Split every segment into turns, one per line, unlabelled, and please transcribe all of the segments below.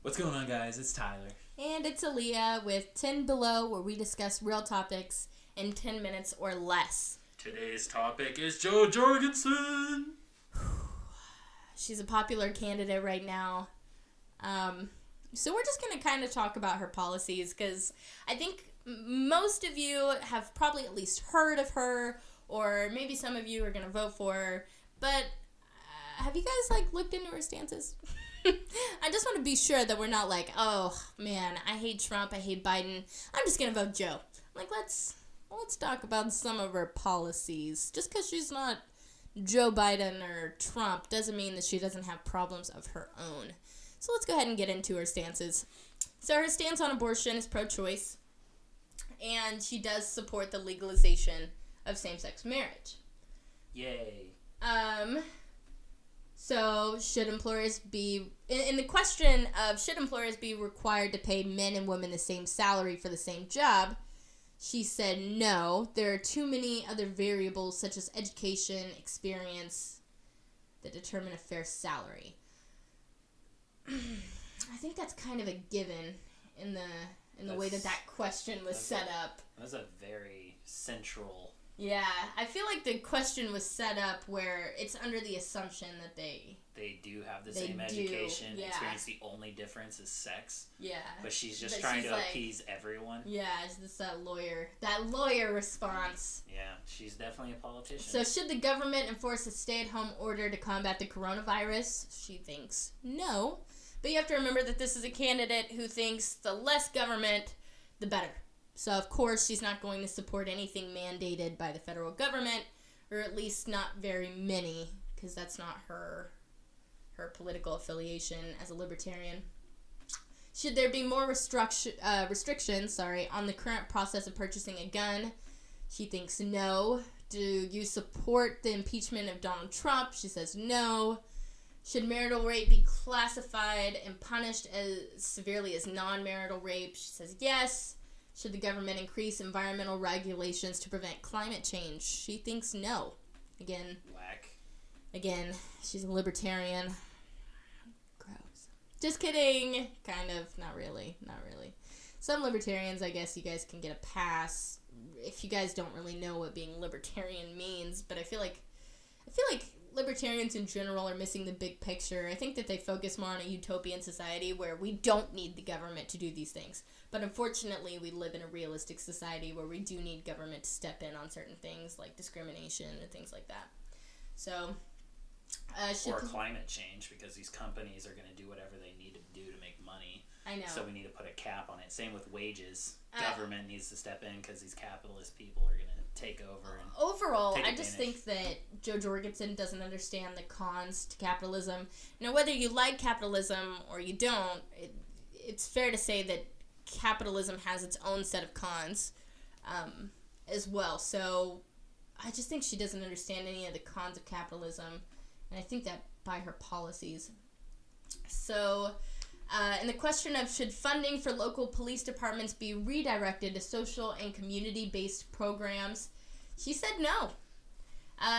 What's going on, guys? It's Tyler.
And it's Aaliyah with 10 Below, where we discuss real topics in 10 minutes or less.
Today's topic is Jorgensen.
She's a popular candidate right now. So we're just going to kind of talk about her policies, because I think most of you have probably at least heard of her, or maybe some of you are going to vote for her. But have you guys, looked into her stances? I just want to be sure that we're not like, oh, man, I hate Trump, I hate Biden, I'm just going to vote Joe. Let's talk about some of her policies. Just because she's not Joe Biden or Trump doesn't mean that she doesn't have problems of her own. So let's go ahead and get into her stances. So her stance on abortion is pro-choice, and she does support the legalization of same-sex marriage.
Yay.
So should employers be, in the question of should employers be required to pay men and women the same salary for the same job, she said no. There are too many other variables such as education, experience, that determine a fair salary. I think that's kind of a given in the way that question was set up.
That's a very central...
Yeah, I feel like the question was set up where it's under the assumption that they
do have the same education.
Yeah.
Experience. The only difference is sex.
Yeah.
But she's just trying to appease everyone.
Yeah, it's just that lawyer response.
Yeah, she's definitely a politician.
So should the government enforce a stay-at-home order to combat the coronavirus? She thinks no. But you have to remember that this is a candidate who thinks the less government, the better. So, of course, she's not going to support anything mandated by the federal government, or at least not very many, because that's not her political affiliation as a libertarian. Should there be more restrictions on the current process of purchasing a gun? She thinks no. Do you support the impeachment of Donald Trump? She says no. Should marital rape be classified and punished as severely as non-marital rape? She says yes. Should the government increase environmental regulations to prevent climate change? She thinks no.
Whack.
Again, she's a libertarian. Gross. Just kidding. Kind of. Not really. Some libertarians, I guess you guys can get a pass if you guys don't really know what being libertarian means. But I feel like libertarians in general are missing the big picture. I think that they focus more on a utopian society where we don't need the government to do these things. But unfortunately, we live in a realistic society where we do need government to step in on certain things like discrimination and things like that. So,
or climate change, because these companies are going to do whatever they need to do to make money.
I know.
So we need to put a cap on it. Same with wages. Government needs to step in because these capitalist people are going to take over. And
overall, I just think that Joe Jorgensen doesn't understand the cons to capitalism. Now, whether you like capitalism or you don't, it's fair to say that capitalism has its own set of cons as well. So I just think she doesn't understand any of the cons of capitalism, and I think that by her policies. So in the question of should funding for local police departments be redirected to social and community-based programs, she said no.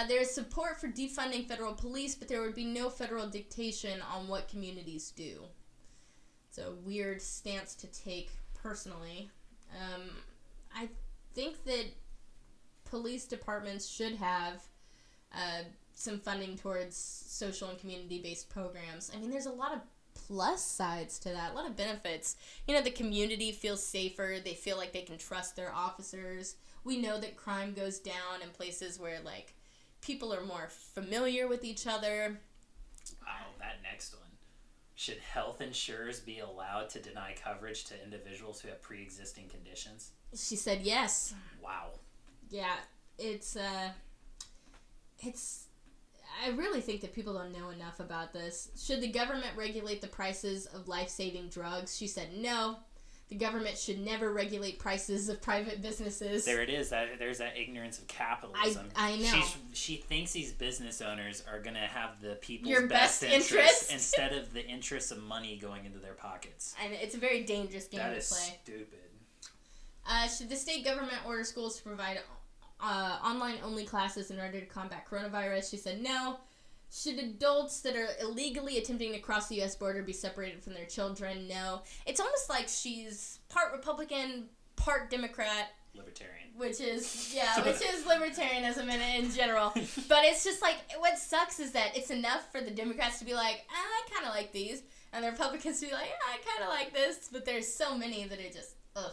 There is support for defunding federal police, but there would be no federal dictation on what communities do. It's a weird stance to take personally. I think that police departments should have some funding towards social and community-based programs. I mean, there's a lot of plus sides to that, a lot of benefits. The community feels safer. They feel like they can trust their officers. We know that crime goes down in places where, people are more familiar with each other.
Wow, that next one. Should health insurers be allowed to deny coverage to individuals who have pre-existing conditions?
She said yes.
Wow.
Yeah, it's I really think that people don't know enough about this. Should the government regulate the prices of life-saving drugs? She said no. The government should never regulate prices of private businesses.
There it is. There's that ignorance of capitalism.
I know.
She thinks these business owners are going to have the people's
Your best
interests instead of the interests of money going into their pockets.
And it's a very dangerous game to play.
That is stupid.
Should the state government order schools to provide online-only classes in order to combat coronavirus? She said no. Should adults that are illegally attempting to cross the U.S. border be separated from their children? No. It's almost like she's part Republican, part Democrat.
Libertarian.
Which is libertarianism in general. But it's just like, what sucks is that it's enough for the Democrats to be like, I kind of like these. And the Republicans to be like, I kind of like this. But there's so many that are just, ugh.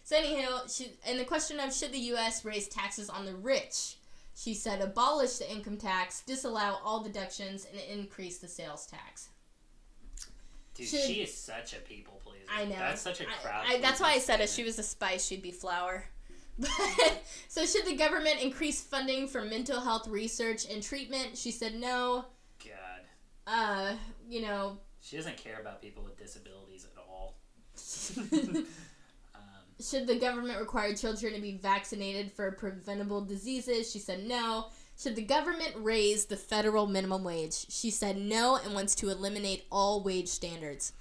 So anyhow, and the question of should the U.S. raise taxes on the rich? She said abolish the income tax, disallow all deductions, and increase the sales tax.
Dude, she is such a people pleaser.
I know.
That's such a crowd.
That's why I said if she was a spice, she'd be flour. So should the government increase funding for mental health research and treatment? She said no.
God.
She
doesn't care about people with disabilities at all.
Should the government require children to be vaccinated for preventable diseases? She said no. Should the government raise the federal minimum wage? She said no and wants to eliminate all wage standards.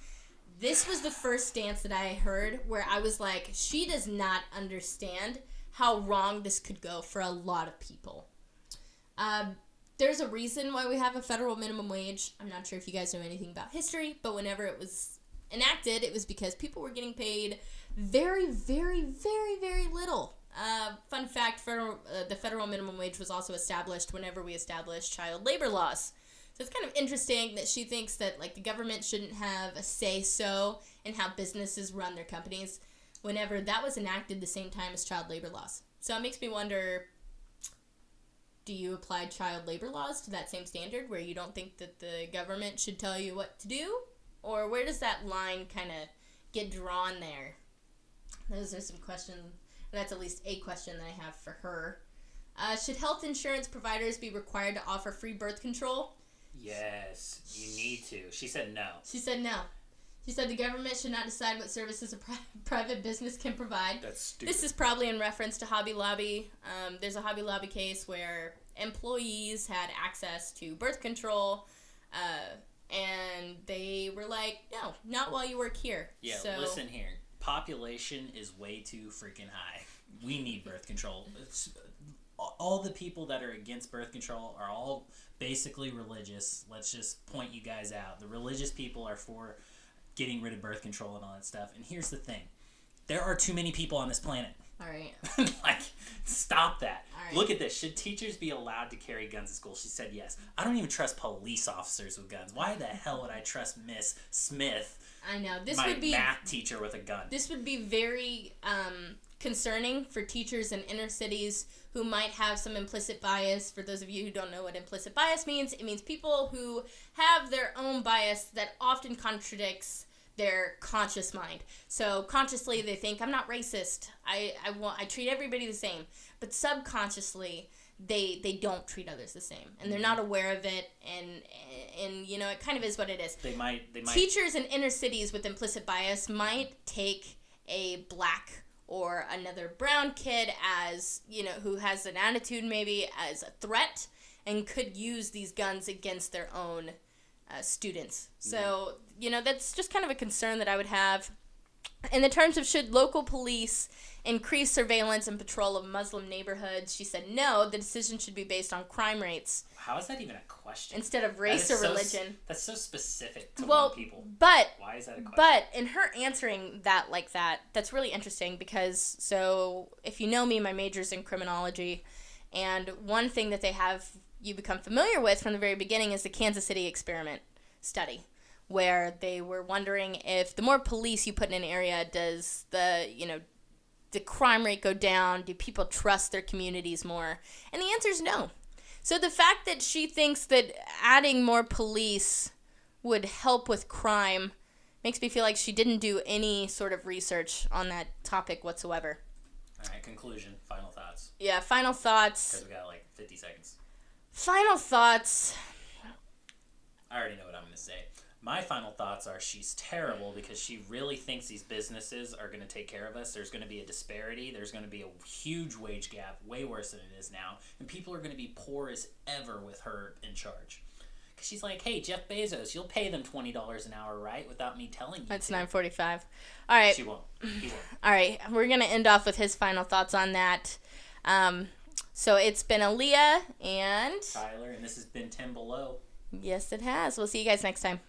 This was the first stance that I heard where I was like, she does not understand how wrong this could go for a lot of people. There's a reason why we have a federal minimum wage. I'm not sure if you guys know anything about history, but whenever it was enacted, it was because people were getting paid very, very, very, very little. Fun fact, the federal minimum wage was also established whenever we established child labor laws. So it's kind of interesting that she thinks that like the government shouldn't have a say-so in how businesses run their companies whenever that was enacted the same time as child labor laws. So it makes me wonder, do you apply child labor laws to that same standard where you don't think that the government should tell you what to do? Or where does that line kind of get drawn there? Those are some questions. That's at least a question that I have for her. Should health insurance providers be required to offer free birth control?
Yes, you need to. She said no.
She said no. She said the government should not decide what services a private business can provide.
That's stupid.
This is probably in reference to Hobby Lobby. There's a Hobby Lobby case where employees had access to birth control, and they were like, no, not while you work here.
Yeah,
so,
listen here. Population is way too freaking high. We need birth control. All the people that are against birth control are all basically religious. Let's just point you guys out. The religious people are for getting rid of birth control and all that stuff. And here's the thing. There are too many people on this planet.
All right.
Like, stop that.
All right.
Look at this. Should teachers be allowed to carry guns in school? She said yes. I don't even trust police officers with guns. Why the hell would I trust Miss Smith?
I know. This
my
would be
math teacher with a gun.
This would be very concerning for teachers in inner cities who might have some implicit bias. For those of you who don't know what implicit bias means, it means people who have their own bias that often contradicts their conscious mind. So consciously they think, I'm not racist. I treat everybody the same. But subconsciously they don't treat others the same, and they're not aware of it, and you know, it kind of is what it is.
They might
Teachers in inner cities with implicit bias might take a black or another brown kid as, you know, who has an attitude maybe as a threat and could use these guns against their own students. So, you know, that's just kind of a concern that I would have. In the terms of should local police increase surveillance and patrol of Muslim neighborhoods, she said no, the decision should be based on crime rates.
How is that even a question?
Instead of race or religion.
That's so specific to one people.
But
why is that a question?
But in her answering that like that, that's really interesting because, so if you know me, my major's in criminology, and one thing that they have you become familiar with from the very beginning is the Kansas City experiment study, where they were wondering if the more police you put in an area, does the crime rate go down? Do people trust their communities more? And the answer is no. So the fact that she thinks that adding more police would help with crime makes me feel like she didn't do any sort of research on that topic whatsoever.
All right, conclusion, final thoughts.
Yeah, final thoughts.
Because we got like 50 seconds.
Final thoughts.
I already know what I'm going to say. My final thoughts are she's terrible because she really thinks these businesses are going to take care of us. There's going to be a disparity. There's going to be a huge wage gap, way worse than it is now. And people are going to be poor as ever with her in charge. Because she's like, hey, Jeff Bezos, you'll pay them $20 an hour, right? Without me telling you.
That's 9:45. All right.
She won't. He won't.
All right. We're going to end off with his final thoughts on that. So it's been Aaliyah and
Tyler, and this has been Tim Below.
Yes, it has. We'll see you guys next time.